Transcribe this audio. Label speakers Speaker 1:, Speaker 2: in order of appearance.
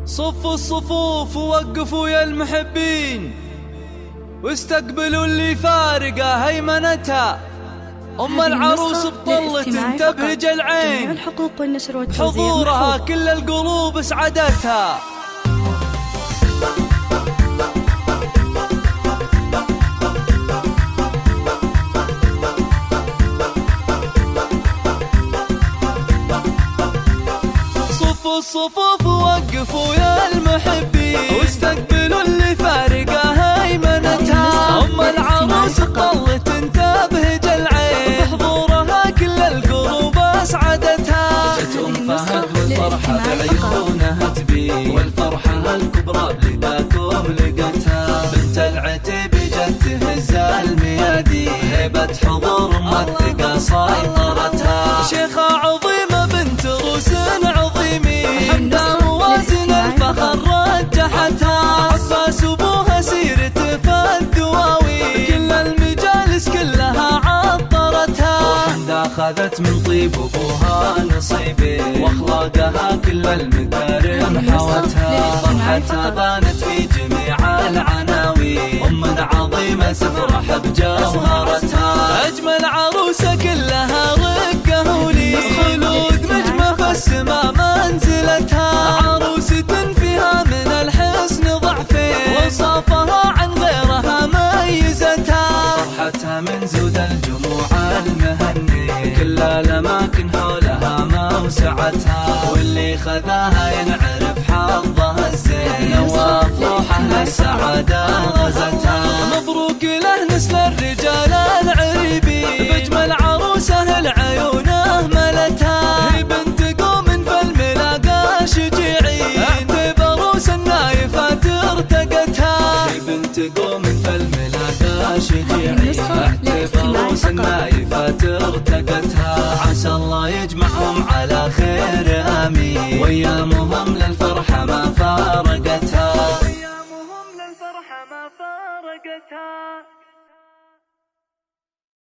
Speaker 1: صفوا الصفوف ووقفوا يا المحبين، واستقبلوا اللي فارقة هيمنتها. أم العروس بطلة تبهج العين، حضورها كل القلوب اسعدتها. صفوا الصفوف ووقفوا يا المحبين، واستقبلوا اللي فارقة هيمنتها. أم العروس بطلة تبهج العين، بحضورها كل القلوب اسعدتها.
Speaker 2: جت فهد والفرحة بعيونها تبين، والفرحة الكبرى بلقاكم لقتها. بنت العتيب جت تهز الميادين، هيبة حضور موثقة سيطرتها.
Speaker 1: شيخة عظيمة بنت روس عظيمين، حمدة موازن الفخر رجحتها. عباس ابوها سيرته في الدواوين، كل المجالس كلها عطرتها.
Speaker 2: وحمدة اخذت من طيب ابوها نصيبي، واخلاقها كل المكارم حوتها. فرحتها بانت في جميع العناوين، ام عظيمة تفرح بجوهرتها.
Speaker 1: اجمل عروسة كلها رقة ولين، خلود نجمة في السما منزلتها. عروسة فيها من الحسن ضعفين، وصافها عن غيرها ميزتها.
Speaker 2: فرحتها من زود الجموع المهني، كل الاماكن حولها موسعتها. واللي خذاها ينعرف حظها الزين، وافراحه للسعادة غزتها.
Speaker 1: مبروك له نسل الرجال العريبي، بأجمل عروسه العيون اهملتها. هي بنت قوم في الملاقى شجيعين، اعتبروس النايفات ارتقتها.
Speaker 2: هي بنت قوم في الملاقى شجيعين، اعتبروس النايفات ارتقتها. عسى الله يجمعهم على خير امين، وايامهم للفرحة ما فارقتها.